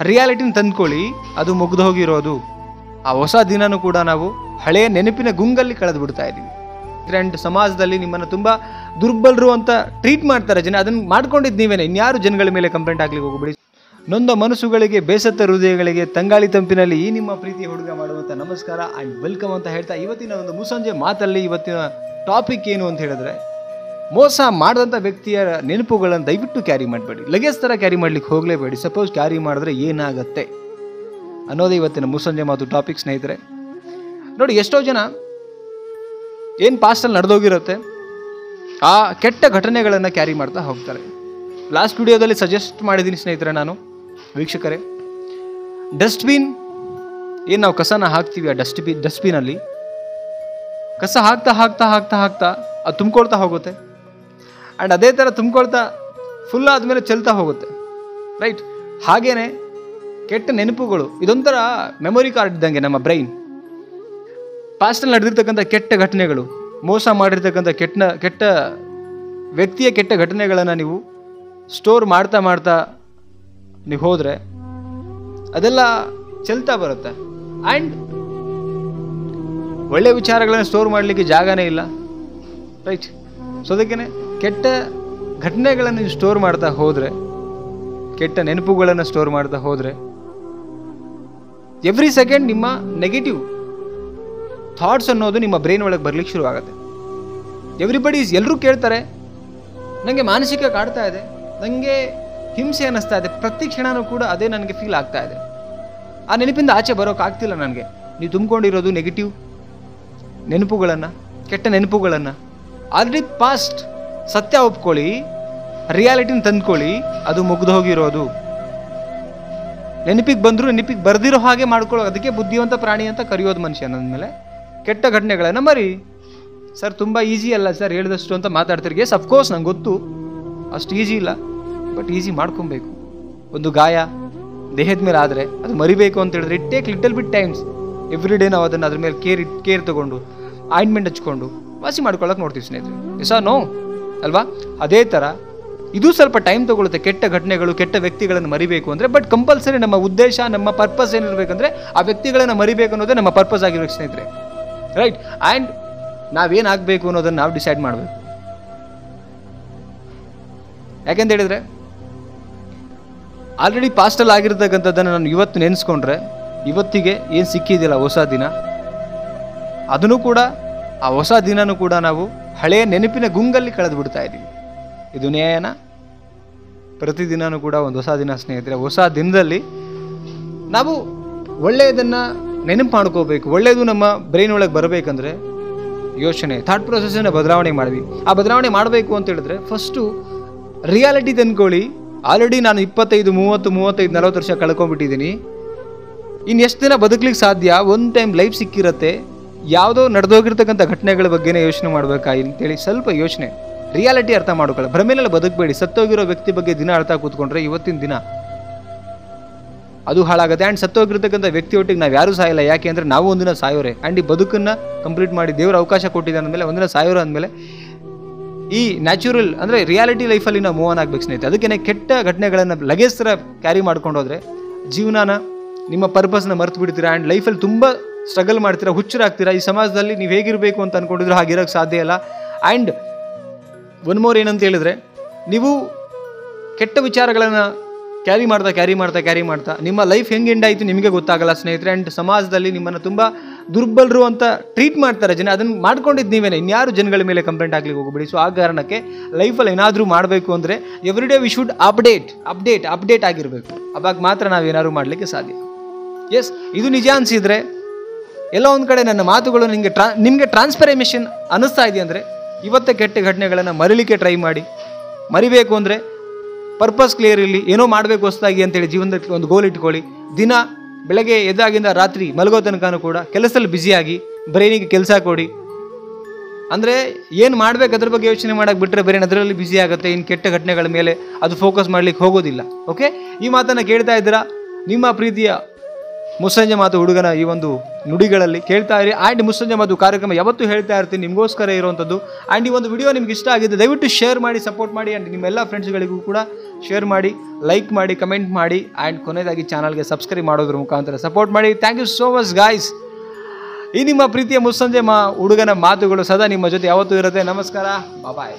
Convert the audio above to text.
ರಿಯಾಲಿಟಿನ ತಂದ್ಕೊಳ್ಳಿ, ಅದು ಮುಗ್ದು ಹೋಗಿರೋದು. ಆ ಹೊಸ ದಿನನೂ ಕೂಡ ನಾವು ಹಳೆಯ ನೆನಪಿನ ಗುಂಗಲ್ಲಿ ಕಳೆದು ಬಿಡ್ತಾ ಇದ್ದೀವಿ. ಆ್ಯಂಡ್ ಸಮಾಜದಲ್ಲಿ ನಿಮ್ಮನ್ನು ತುಂಬ ದುರ್ಬಲರು ಅಂತ ಟ್ರೀಟ್ ಮಾಡ್ತಾರೆ ಜನ. ಅದನ್ನು ಮಾಡ್ಕೊಂಡಿದ್ದು ನೀವೇನೆ, ಇನ್ಯಾರು ಜನಗಳ ಮೇಲೆ ಕಂಪ್ಲೇಂಟ್ ಆಗ್ಲಿಕ್ಕೆ ಹೋಗ್ಬಿಡಿ. ನೊಂದ ಮನಸ್ಸುಗಳಿಗೆ, ಬೇಸತ್ತ ಹೃದಯಗಳಿಗೆ ತಂಗಾಳಿ ತಂಪಿನಲ್ಲಿ ಈ ನಿಮ್ಮ ಪ್ರೀತಿಯ ಹುಡುಗ ಮಾಡುವಂಥ ನಮಸ್ಕಾರ ಆ್ಯಂಡ್ ವೆಲ್ಕಮ್ ಅಂತ ಹೇಳ್ತಾ, ಇವತ್ತಿನ ಒಂದು ಮುಸ್ಸಂಜೆ ಮಾತಲ್ಲಿ ಇವತ್ತಿನ ಟಾಪಿಕ್ ಏನು ಅಂತ ಹೇಳಿದ್ರೆ, ಮೋಸ ಮಾಡಿದಂಥ ವ್ಯಕ್ತಿಯ ನೆನಪುಗಳನ್ನು ದಯವಿಟ್ಟು ಕ್ಯಾರಿ ಮಾಡಬೇಡಿ. ಲಗೇಜ್ ಥರ ಕ್ಯಾರಿ ಮಾಡ್ಲಿಕ್ಕೆ ಹೋಗಲೇಬೇಡಿ. ಸಪೋಸ್ ಕ್ಯಾರಿ ಮಾಡಿದ್ರೆ ಏನಾಗತ್ತೆ ಅನ್ನೋದೇ ಇವತ್ತಿನ ಮುಸ್ಸಂಜೆ ಮಾತು ಟಾಪಿಕ್ ಸ್ನೇಹಿತರೆ. ನೋಡಿ, ಎಷ್ಟೋ ಜನ ಏನು ಪಾಸ್ಟಲ್ಲಿ ನಡೆದೋಗಿರುತ್ತೆ ಆ ಕೆಟ್ಟ ಘಟನೆಗಳನ್ನು ಕ್ಯಾರಿ ಮಾಡ್ತಾ ಹೋಗ್ತಾರೆ. ಲಾಸ್ಟ್ ವಿಡಿಯೋದಲ್ಲಿ ಸಜೆಸ್ಟ್ ಮಾಡಿದ್ದೀನಿ ಸ್ನೇಹಿತರೆ, ನಾನು ವೀಕ್ಷಕರೇ, ಡಸ್ಟ್ಬಿನ್ ಏನು ನಾವು ಕಸನ ಹಾಕ್ತೀವಿ, ಆ ಡಸ್ಟ್ಬಿನಲ್ಲಿ ಕಸ ಹಾಕ್ತಾ ಹಾಕ್ತಾ ಹಾಕ್ತಾ ಹಾಕ್ತಾ ಅದು ತುಂಬ್ಕೊಳ್ತಾ ಹೋಗುತ್ತೆ. ಆ್ಯಂಡ್ ಅದೇ ಥರ ತುಂಬ್ಕೊಳ್ತಾ ಫುಲ್ ಆದಮೇಲೆ ಚೆಲ್ತಾ ಹೋಗುತ್ತೆ, ರೈಟ್? ಹಾಗೇನೆ ಕೆಟ್ಟ ನೆನಪುಗಳು ಇದೊಂಥರ ಮೆಮೊರಿ ಕಾರ್ಡ್ ಇದ್ದಂಗೆ. ನಮ್ಮ ಬ್ರೈನ್ ಪಾಸ್ಟಲ್ಲಿ ನಡೆದಿರ್ತಕ್ಕಂಥ ಕೆಟ್ಟ ಘಟನೆಗಳು, ಮೋಸ ಮಾಡಿರ್ತಕ್ಕಂಥ ಕೆಟ್ಟ ವ್ಯಕ್ತಿಯ ಕೆಟ್ಟ ಘಟನೆಗಳನ್ನು ನೀವು ಸ್ಟೋರ್ ಮಾಡ್ತಾ ಮಾಡ್ತಾ ನೀವು ಹೋದರೆ ಅದೆಲ್ಲ ಚೆಲ್ತಾ ಬರುತ್ತೆ. ಆ್ಯಂಡ್ ಒಳ್ಳೆಯ ವಿಚಾರಗಳನ್ನು ಸ್ಟೋರ್ ಮಾಡಲಿಕ್ಕೆ ಜಾಗನೇ ಇಲ್ಲ, ರೈಟ್? ಸೊ ಅದಕ್ಕೇ ಕೆಟ್ಟ ಘಟನೆಗಳನ್ನು ನೀವು ಸ್ಟೋರ್ ಮಾಡ್ತಾ ಹೋದರೆ, ಕೆಟ್ಟ ನೆನಪುಗಳನ್ನು ಸ್ಟೋರ್ ಮಾಡ್ತಾ ಹೋದರೆ ಎವ್ರಿ ಸೆಕೆಂಡ್ ನಿಮ್ಮ ನೆಗೆಟಿವ್ ಥಾಟ್ಸ್ ಅನ್ನೋದು ನಿಮ್ಮ ಬ್ರೈನ್ ಒಳಗೆ ಬರ್ಲಿಕ್ಕೆ ಶುರು ಆಗುತ್ತೆ. ಎಲ್ಲರೂ ಕೇಳ್ತಾರೆ, ನನಗೆ ಮಾನಸಿಕ ಕಾಡ್ತಾ ಇದೆ, ನನಗೆ ಹಿಂಸೆ ಅನ್ನಿಸ್ತಾ ಇದೆ, ಪ್ರತಿ ಕ್ಷಣನೂ ಕೂಡ ಅದೇ ನನಗೆ ಫೀಲ್ ಆಗ್ತಾ ಇದೆ, ಆ ನೆನಪಿಂದ ಆಚೆ ಬರೋಕ್ಕಾಗ್ತಿಲ್ಲ ನನಗೆ. ನೀವು ತುಂಬಿಕೊಂಡಿರೋದು ನೆಗೆಟಿವ್ ನೆನಪುಗಳನ್ನು, ಕೆಟ್ಟ ನೆನಪುಗಳನ್ನು. ಆಲ್ರೆಡಿ ಪಾಸ್ಟ್ ಸತ್ಯ ಒಪ್ಕೊಳ್ಳಿ, ರಿಯಾಲಿಟಿನ ತಂದ್ಕೊಳ್ಳಿ, ಅದು ಮುಗ್ದು ಹೋಗಿರೋದು. ನೆನಪಿಗೆ ಬಂದರೂ ನೆನಪಿಗೆ ಬರ್ದಿರೋ ಹಾಗೆ ಮಾಡ್ಕೊಳ್ಳೋ, ಅದಕ್ಕೆ ಬುದ್ಧಿವಂತ ಪ್ರಾಣಿ ಅಂತ ಕರೆಯೋದು ಮನುಷ್ಯ. ಅಂದಮೇಲೆ ಕೆಟ್ಟ ಘಟನೆಗಳನ್ನು ಮರಿ. ಸರ್ ತುಂಬ ಈಸಿ ಅಲ್ಲ ಸರ್ ಹೇಳಿದಷ್ಟು ಅಂತ ಮಾತಾಡ್ತಿರ್ಗೆ. ಎಸ್, ಅಫ್ಕೋರ್ಸ್ ನಂಗೆ ಗೊತ್ತು ಅಷ್ಟು ಈಸಿ ಇಲ್ಲ, ಬಟ್ ಈಸಿ ಮಾಡ್ಕೊಬೇಕು. ಒಂದು ಗಾಯ ದೇಹದ ಮೇಲೆ ಆದರೆ ಅದು ಮರಿಬೇಕು ಅಂತ ಹೇಳಿದ್ರೆ it take little bit times. Every day ನಾವು ಅದನ್ನು ಅದ್ರ ಮೇಲೆ ಕೇರ್ ತೊಗೊಂಡು ಆಯಿಂಟ್ಮೆಂಟ್ ಹಚ್ಕೊಂಡು ವಾಸಿ ಮಾಡ್ಕೊಳ್ಳೋಕೆ ನೋಡ್ತೀವಿ ಸ್ನೇಹಿತರೆ. ಎಸ್ ನೋ ಅಲ್ವಾ? ಅದೇ ಥರ ಇದು ಸ್ವಲ್ಪ ಟೈಮ್ ತೊಗೊಳುತ್ತೆ. ಕೆಟ್ಟ ಘಟನೆಗಳು, ಕೆಟ್ಟ ವ್ಯಕ್ತಿಗಳನ್ನು ಮರಿಬೇಕು ಅಂದರೆ. ಬಟ್ ಕಂಪಲ್ಸರಿ ನಮ್ಮ ಉದ್ದೇಶ, ನಮ್ಮ ಪರ್ಪಸ್ ಏನಿರಬೇಕಂದ್ರೆ ಆ ವ್ಯಕ್ತಿಗಳನ್ನು ಮರಿಬೇಕು ಅನ್ನೋದೇ ನಮ್ಮ ಪರ್ಪಸ್ ಆಗಿರ್ಬೇಕು ಸ್ನೇಹಿತರೆ, ರೈಟ್? ಆ್ಯಂಡ್ ನಾವೇನಾಗಬೇಕು ಅನ್ನೋದನ್ನು ನಾವು ಡಿಸೈಡ್ ಮಾಡಬೇಕು. ಯಾಕೆಂತ ಹೇಳಿದ್ರೆ ಆಲ್ರೆಡಿ ಪಾಸ್ಟಲ್ಲಿ ಆಗಿರ್ತಕ್ಕಂಥದ್ದನ್ನು ನಾನು ಇವತ್ತು ನೆನೆಸ್ಕೊಂಡ್ರೆ, ಇವತ್ತಿಗೆ ಏನು ಸಿಕ್ಕಿದೆಯಲ್ಲ ಹೊಸ ದಿನ, ಅದನ್ನು ಕೂಡ, ಆ ಹೊಸ ದಿನನೂ ಕೂಡ ನಾವು ಹಳೆಯ ನೆನಪಿನ ಗುಂಗಲ್ಲಿ ಕಳೆದು ಬಿಡ್ತಾ ಇದ್ದೀವಿ. ಇದು ನ್ಯಾಯನ? ಪ್ರತಿದಿನವೂ ಕೂಡ ಒಂದು ಹೊಸ ದಿನ ಸ್ನೇಹಿತರೆ. ಹೊಸ ದಿನದಲ್ಲಿ ನಾವು ಒಳ್ಳೆಯದನ್ನು ನೆನಪು ಮಾಡ್ಕೋಬೇಕು. ಒಳ್ಳೆಯದು ನಮ್ಮ ಬ್ರೈನ್ ಒಳಗೆ ಬರಬೇಕಂದ್ರೆ ಯೋಚನೆ, ಥಾಟ್ ಪ್ರೊಸೆಸ್ಸನ್ನು ಬದಲಾವಣೆ ಮಾಡಿದ್ವಿ. ಆ ಬದಲಾವಣೆ ಮಾಡಬೇಕು ಅಂತ ಹೇಳಿದ್ರೆ ಫಸ್ಟು ರಿಯಾಲಿಟಿ ತಂದ್ಕೊಳ್ಳಿ. ಆಲ್ರೆಡಿ ನಾನು 25, 30, 35, 40 ವರ್ಷ ಕಳ್ಕೊಂಡ್ಬಿಟ್ಟಿದ್ದೀನಿ. ಇನ್ನು ಎಷ್ಟು ದಿನ ಬದುಕಲಿಕ್ಕೆ ಸಾಧ್ಯ? ಒಂದು ಟೈಮ್ ಲೈಫ್ ಸಿಕ್ಕಿರುತ್ತೆ, ಯಾವುದೋ ನಡೆದೋಗಿರ್ತಕ್ಕಂಥ ಘಟನೆಗಳ ಬಗ್ಗೆನೇ ಯೋಚನೆ ಮಾಡಬೇಕಾ ಅಂತೇಳಿ ಸ್ವಲ್ಪ ಯೋಚನೆ, ರಿಯಾಲಿಟಿ ಅರ್ಥ ಮಾಡ್ಕೊಳ್ಳಿ. ಭ್ರಮೆನಲ್ಲಿ ಬದುಕಬೇಡಿ. ಸತ್ತೋಗಿರೋ ವ್ಯಕ್ತಿ ಬಗ್ಗೆ ದಿನ ಅರ್ಥ ಕೂತ್ಕೊಂಡ್ರೆ ಇವತ್ತಿನ ದಿನ ಅದು ಹಾಳಾಗುತ್ತೆ. ಆ್ಯಂಡ್ ಸತ್ತೋಗಿರ್ತಕ್ಕಂಥ ವ್ಯಕ್ತಿಯೊಟ್ಟಿಗೆ ನಾವು ಯಾರೂ ಸಾಯಿಲ್ಲ. ಯಾಕೆ ಅಂದರೆ ನಾವು ಒಂದಿನ ಸಾಯೋರೆ. ಆ್ಯಂಡ್ ಈ ಬದುಕನ್ನು ಕಂಪ್ಲೀಟ್ ಮಾಡಿ ದೇವರು ಅವಕಾಶ ಕೊಟ್ಟಿದೆ ಅಂದಮೇಲೆ, ಒಂದಿನ ಸಾಯೋರು ಅಂದಮೇಲೆ ಈ ನ್ಯಾಚುರಲ್ ಅಂದರೆ ರಿಯಾಲಿಟಿ ಲೈಫಲ್ಲಿ ನಾವು ಮೂವ್ ಆನ್ ಆಗಬೇಕು ಸ್ನೇಹಿತರೆ. ಅದಕ್ಕೇ ಕೆಟ್ಟ ಘಟನೆಗಳನ್ನು ಲಗೇಜ್ ಥರ ಕ್ಯಾರಿ ಮಾಡ್ಕೊಂಡು ಹೋದರೆ ಜೀವನಾನ, ನಿಮ್ಮ ಪರ್ಪಸ್ನ ಮರ್ತು ಬಿಡ್ತೀರಾ. ಆ್ಯಂಡ್ ಲೈಫಲ್ಲಿ ತುಂಬ ಸ್ಟ್ರಗಲ್ ಮಾಡ್ತೀರಾ, ಹುಚ್ಚರಾಗ್ತೀರಾ. ಈ ಸಮಾಜದಲ್ಲಿ ನೀವು ಹೇಗಿರಬೇಕು ಅಂತ ಅಂದ್ಕೊಂಡಿದ್ರು ಹಾಗಿರೋಕ್ಕೆ ಸಾಧ್ಯ ಇಲ್ಲ. ಆ್ಯಂಡ್ ಒನ್ ಮೋರ್ ಏನಂತ ಹೇಳಿದ್ರೆ, ನೀವು ಕೆಟ್ಟ ವಿಚಾರಗಳನ್ನು ಕ್ಯಾರಿ ಮಾಡ್ತಾ ನಿಮ್ಮ ಲೈಫ್ ಹೆಂಗೆ ಎಂಡ್ ಆಯಿತು ನಿಮಗೆ ಗೊತ್ತಾಗಲ್ಲ ಸ್ನೇಹಿತರೆ. ಆ್ಯಂಡ್ ಸಮಾಜದಲ್ಲಿ ನಿಮ್ಮನ್ನು ತುಂಬ ದುರ್ಬಲರು ಅಂತ ಟ್ರೀಟ್ ಮಾಡ್ತಾರೆ ಜನ. ಅದನ್ನು ಮಾಡ್ಕೊಂಡಿದ್ದು ನೀವೇನೆ, ಇನ್ಯಾರು ಜನಗಳ ಮೇಲೆ ಕಂಪ್ಲೇಂಟ್ ಆಗ್ಲಿಕ್ಕೆ ಹೋಗ್ಬಿಡಿ. ಸೊ ಆ ಕಾರಣಕ್ಕೆ ಲೈಫಲ್ಲಿ ಏನಾದರೂ ಮಾಡಬೇಕು ಅಂದರೆ every day we should update ಆಗಿರಬೇಕು. ಅವಾಗ ಮಾತ್ರ ನಾವೇನಾದ್ರು ಮಾಡಲಿಕ್ಕೆ ಸಾಧ್ಯ. ಎಸ್, ಇದು ನಿಜ ಅನಿಸಿದರೆ, ಎಲ್ಲೋ ಒಂದು ಕಡೆ ನನ್ನ ಮಾತುಗಳು ನಿಮಗೆ ಟ್ರಾನ್ಸ್ಫರ್ಮೇಷನ್ ಅನ್ನಿಸ್ತಾ ಇದೆ ಅಂದರೆ ಇವತ್ತೇ ಕೆಟ್ಟ ಘಟನೆಗಳನ್ನು ಮರಿಲಿಕ್ಕೆ ಟ್ರೈ ಮಾಡಿ. ಮರಿಬೇಕು ಅಂದರೆ ಪರ್ಪಸ್ ಕ್ಲಿಯರ್ ಇರಲಿ, ಏನೋ ಮಾಡಬೇಕು ಹೊಸದಾಗಿ ಅಂತೇಳಿ ಜೀವನದಲ್ಲಿ ಒಂದು ಗೋಲ್ ಇಟ್ಕೊಳ್ಳಿ. ದಿನ ಬೆಳಗ್ಗೆ ಎದ್ದಾಗಿಂದ ರಾತ್ರಿ ಮಲಗೋ ತನಕನೂ ಕೂಡ ಕೆಲಸದಲ್ಲಿ ಬ್ಯುಸಿಯಾಗಿ ಬ್ರೈನಿಗೆ ಕೆಲಸ ಕೊಡಿ. ಅಂದರೆ ಏನು ಮಾಡಬೇಕು ಅದ್ರ ಬಗ್ಗೆ ಯೋಚನೆ ಮಾಡೋಕ್ಕೆ ಬಿಟ್ಟರೆ ಬ್ರೈನ್ ಅದರಲ್ಲಿ ಬ್ಯುಸಿ ಆಗುತ್ತೆ. ಇನ್ನು ಕೆಟ್ಟ ಘಟನೆಗಳ ಮೇಲೆ ಅದು ಫೋಕಸ್ ಮಾಡಲಿಕ್ಕೆ ಹೋಗೋದಿಲ್ಲ. ಓಕೆ, ಈ ಮಾತನ್ನು ಕೇಳ್ತಾ ಇದ್ದೀರಾ ನಿಮ್ಮ ಪ್ರೀತಿಯ ಮುಸ್ಸಂಜೆ ಮಾತು ಹುಡುಗನ ಈ ಒಂದು ನುಡಿಗಳಲ್ಲಿ ಕೇಳ್ತಾ ಇರಿ. ಆ್ಯಂಡ್ ಮುಸ್ಸಂಜೆ ಮಾತು ಕಾರ್ಯಕ್ರಮ ಯಾವತ್ತೂ ಹೇಳ್ತಾ ಇರ್ತೀನಿ, ನಿಮಗೋಸ್ಕರ ಇರುವಂಥದ್ದು. ಆ್ಯಂಡ್ ಈ ಒಂದು ವಿಡಿಯೋ ನಿಮ್ಗೆ ಇಷ್ಟ ಆಗಿದೆ ದಯವಿಟ್ಟು ಶೇರ್ ಮಾಡಿ, ಸಪೋರ್ಟ್ ಮಾಡಿ. ಆ್ಯಂಡ್ ನಿಮ್ಮೆಲ್ಲ ಫ್ರೆಂಡ್ಸ್ಗಳಿಗೂ ಕೂಡ ಶೇರ್ ಮಾಡಿ, ಲೈಕ್ ಮಾಡಿ, ಕಮೆಂಟ್ ಮಾಡಿ. ಆ್ಯಂಡ್ ಕೊನೆಯದಾಗಿ ಚಾನಲ್ಗೆ ಸಬ್ಸ್ಕ್ರೈಬ್ ಮಾಡೋದ್ರ ಮುಖಾಂತರ ಸಪೋರ್ಟ್ ಮಾಡಿ. Thank you so much guys. ಈ ನಿಮ್ಮ ಪ್ರೀತಿಯ ಮುಸ್ಸಂಜೆ ಹುಡುಗನ ಮಾತುಗಳು ಸದಾ ನಿಮ್ಮ ಜೊತೆ ಯಾವತ್ತೂ ಇರುತ್ತೆ. ನಮಸ್ಕಾರ, ಬಾಯ್.